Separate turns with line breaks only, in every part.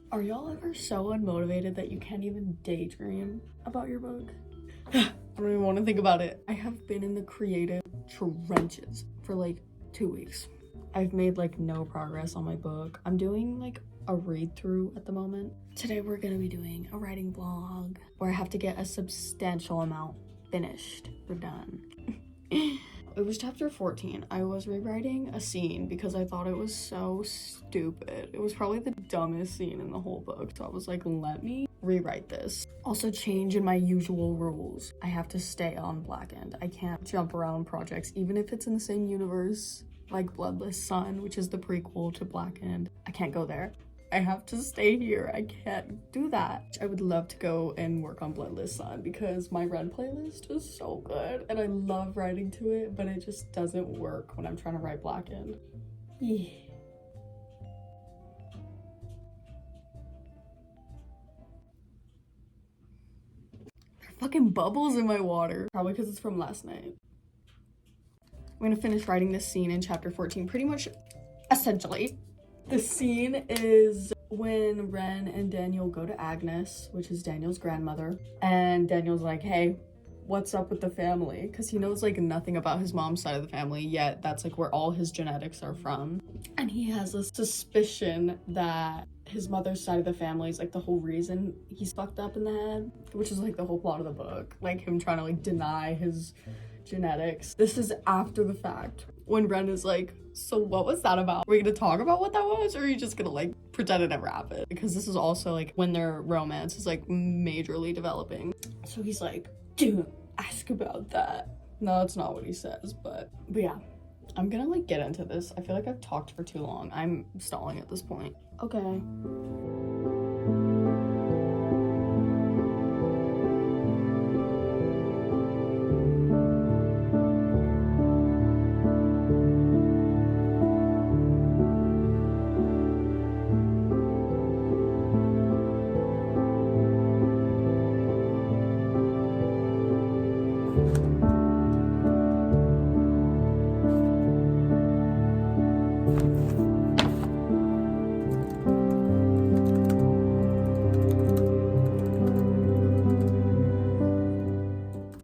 Are y'all ever so unmotivated that you can't even daydream about your book? I don't even want to think about it. I have been in the creative trenches for like 2 weeks. I've made like no progress on my book. I'm doing like a read through at the moment. Today we're gonna be doing a writing vlog where I have to get a substantial amount finished. We're done. It was chapter 14. I was rewriting a scene because I thought it was so stupid. It was probably the dumbest scene in the whole book. So I was like, let me rewrite this. Also change in my usual rules. I have to stay on Blackened. I can't jump around projects, even if it's in the same universe, like Bloodless Sun, which is the prequel to Blackened. I can't go there. I have to stay here. I can't do that. I would love to go and work on Bloodless Sun because my Ren playlist is so good and I love writing to it, but it just doesn't work when I'm trying to write Blackened. Yeah. There are fucking bubbles in my water. Probably because it's from last night. I'm gonna finish writing this scene in chapter 14, pretty much, essentially. The scene is when Ren and Daniel go to Agnes, which is Daniel's grandmother, and Daniel's like, hey, what's up with the family? Because he knows like nothing about his mom's side of the family, yet that's like where all his genetics are from. And he has a suspicion that his mother's side of the family is like the whole reason he's fucked up in the head, which is like the whole plot of the book, like him trying to like deny his genetics. This is after the fact when Ren is like, so what was that about? Are we gonna talk about what that was, or are you just gonna like pretend it never happened? Because this is also like when their romance is like majorly developing. So he's like, don't ask about that. No, that's not what he says, but yeah, I'm gonna like get into this. I feel like I've talked for too long. I'm stalling at this point. Okay.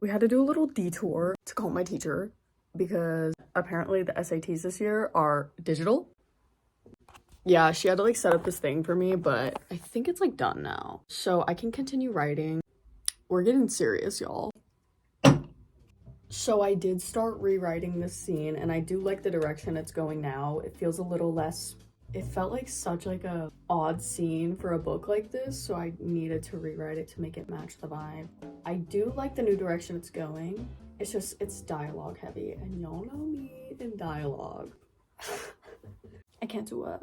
We had to do a little detour to call my teacher because apparently the SATs this year are digital. Yeah, she had to like set up this thing for me, but I think it's like done now. So I can continue writing. We're getting serious, y'all. So I did start rewriting this scene and I do like the direction it's going now. It feels a little less, it felt like such like a odd scene for a book like this, so I needed to rewrite it to make it match the vibe. I do like the new direction it's going. It's just, it's dialogue heavy, and y'all know me in dialogue. I can't do it.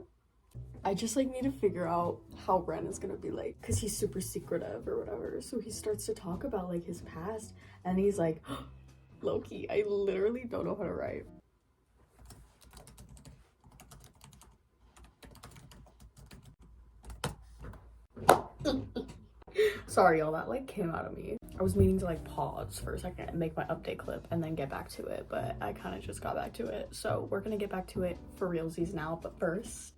I just like need to figure out how Ren is gonna be like, because he's super secretive or whatever. So he starts to talk about like his past and he's like, Loki, I literally don't know how to write. Sorry, y'all, that like came out of me. I was meaning to like pause for a second and make my update clip and then get back to it, but I kind of just got back to it. So we're gonna get back to it for realsies now, but first.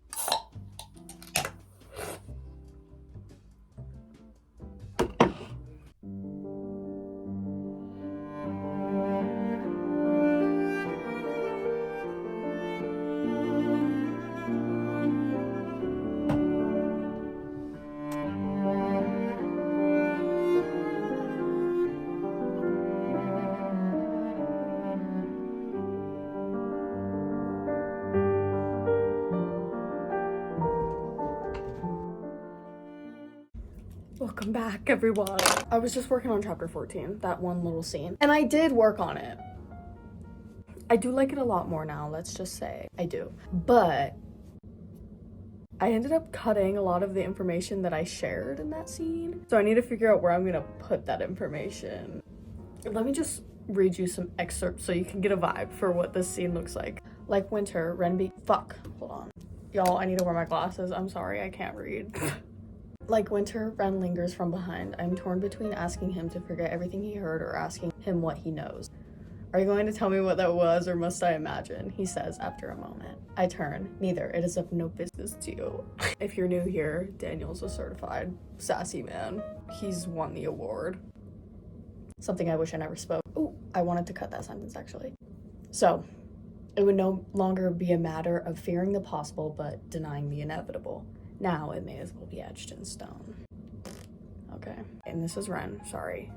Welcome back, everyone. I was just working on chapter 14, that one little scene, and I did work on it. I do like it a lot more now, let's just say. I do. But I ended up cutting a lot of the information that I shared in that scene. So I need to figure out where I'm gonna put that information. Let me just read you some excerpts so you can get a vibe for what this scene looks like. Like winter, fuck, hold on. Y'all, I need to wear my glasses. I'm sorry, I can't read. Like winter, Ren lingers from behind. I'm torn between asking him to forget everything he heard or asking him what he knows. Are you going to tell me what that was, or must I imagine? He says after a moment. I turn. Neither. It is of no business to you. If you're new here, Daniel's a certified sassy man. He's won the award. Something I wish I never spoke. Oh, I wanted to cut that sentence, actually. So, it would no longer be a matter of fearing the possible but denying the inevitable. Now it may as well be etched in stone. Okay. And this is Ren. Sorry.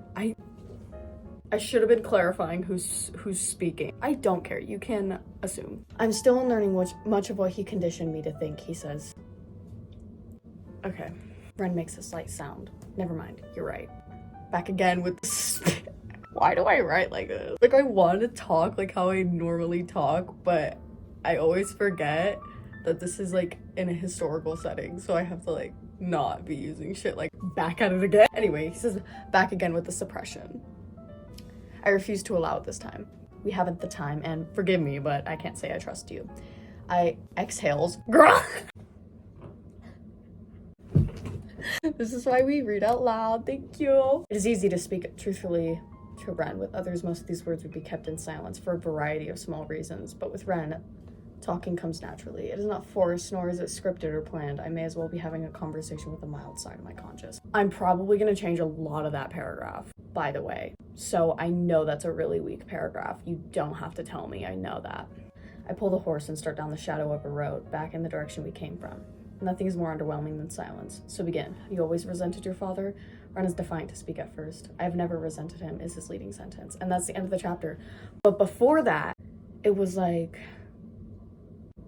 I should have been clarifying who's speaking. I don't care. You can assume. I'm still unlearning much of what he conditioned me to think, he says. Okay. Ren makes a slight sound. Never mind. You're right. Back again with the Why do I write like this? Like, I want to talk like how I normally talk, but I always forget that this is like in a historical setting, so I have to like not be using shit like back at it again. Anyway, he says back again with the suppression. I refuse to allow it this time. We haven't the time, and forgive me, but I can't say I trust you. I exhales. Girl! This is why we read out loud. Thank you. It is easy to speak truthfully to Ren. With others, most of these words would be kept in silence for a variety of small reasons, but with Ren, talking comes naturally. It is not forced, nor is it scripted or planned. I may as well be having a conversation with the mild side of my conscience. I'm probably going to change a lot of that paragraph, by the way. So I know that's a really weak paragraph. You don't have to tell me. I know that. I pull the horse and start down the shadow of a road, back in the direction we came from. Nothing is more underwhelming than silence. So begin. Have you always resented your father? Ren is defiant to speak at first. I have never resented him, is his leading sentence. And that's the end of the chapter. But before that, it was like,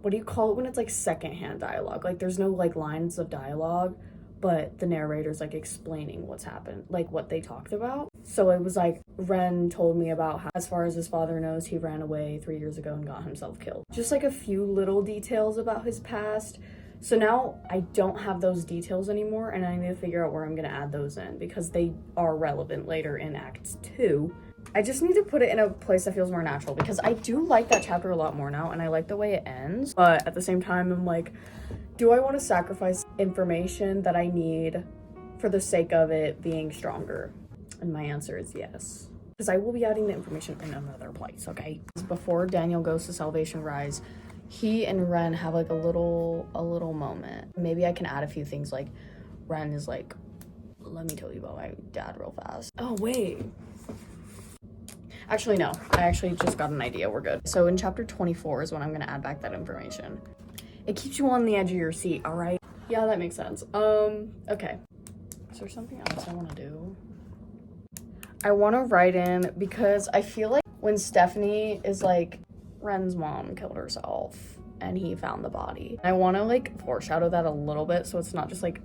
what do you call it when it's like secondhand dialogue? Like, there's no like lines of dialogue, but the narrator's like explaining what's happened, like what they talked about. So it was like, Ren told me about how, as far as his father knows, he ran away 3 years ago and got himself killed. Just like a few little details about his past. So now I don't have those details anymore, and I need to figure out where I'm gonna add those in because they are relevant later in Act 2. I just need to put it in a place that feels more natural because I do like that chapter a lot more now, and I like the way it ends. But at the same time, I'm like, do I want to sacrifice information that I need for the sake of it being stronger? And my answer is yes. Because I will be adding the information in another place, okay? Before Daniel goes to Salvation Rise, he and Ren have like a little moment. Maybe I can add a few things, like Ren is like, let me tell you about my dad real fast. Oh, wait. Actually, no. I actually just got an idea. We're good. So in chapter 24 is when I'm going to add back that information. It keeps you on the edge of your seat, all right? Yeah, that makes sense. Okay. Is there something else I want to do? I want to write in, because I feel like when Stephanie is like, Ren's mom killed herself and he found the body, I want to like foreshadow that a little bit so it's not just like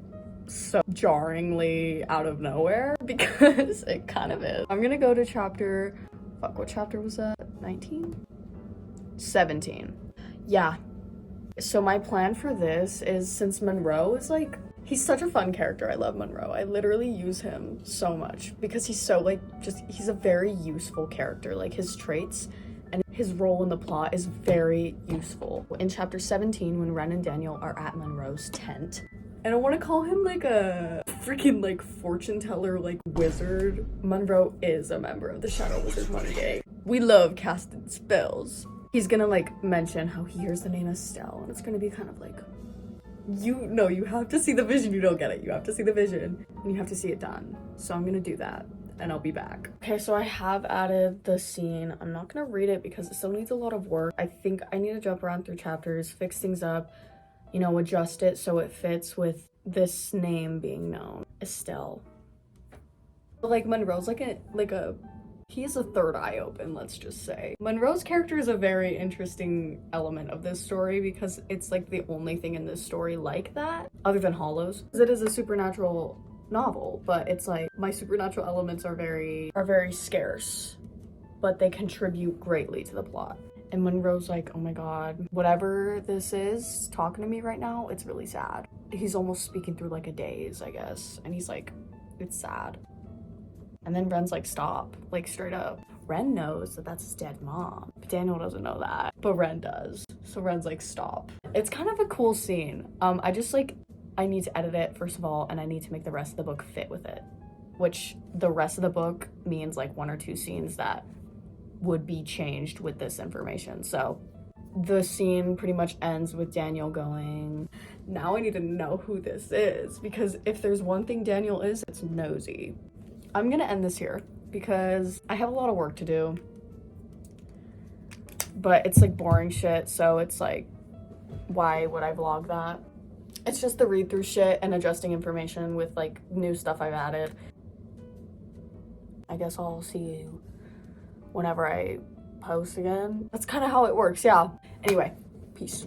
so jarringly out of nowhere, because it kind of is. I'm gonna go to chapter, fuck, what chapter was that? 19? 17. Yeah. So my plan for this is, since Monroe is like, he's such a fun character. I love Monroe. I literally use him so much because he's so like, he's a very useful character. Like, his traits and his role in the plot is very useful. In chapter 17, when Ren and Daniel are at Monroe's tent, and I want to call him like a freaking like fortune teller, like wizard. Monroe is a member of the Shadow Wizard Money Gang. We love casting spells. He's gonna like mention how he hears the name Estelle, and it's gonna be kind of like, you have to see the vision. You don't get it. You have to see the vision and you have to see it done. So I'm gonna do that and I'll be back. Okay, so I have added the scene. I'm not gonna read it because it still needs a lot of work. I think I need to jump around through chapters, fix things up, you know, adjust it so it fits with this name being known, Estelle. Like, Monroe's he has a third eye open, let's just say. Monroe's character is a very interesting element of this story because it's like the only thing in this story like that, other than Hollows. It is a supernatural novel, but it's like, my supernatural elements are very scarce, but they contribute greatly to the plot. And Monroe's like, oh my god, whatever this is talking to me right now, it's really sad. He's almost speaking through like a daze, I guess. And he's like, it's sad. And then Ren's like, stop, like straight up. Ren knows that that's his dead mom. But Daniel doesn't know that, but Ren does. So Ren's like, stop. It's kind of a cool scene. I need to edit it, first of all, and I need to make the rest of the book fit with it. Which the rest of the book means like 1 or 2 scenes that would be changed with this information. So the scene pretty much ends with Daniel going, now I need to know who this is, because if there's one thing Daniel is, it's nosy. I'm gonna end this here because I have a lot of work to do, but it's like boring shit, so it's like, why would I vlog that? It's just the read through shit and adjusting information with like new stuff I've added. I guess I'll see you whenever I post again. That's kind of how it works, yeah. Anyway, peace.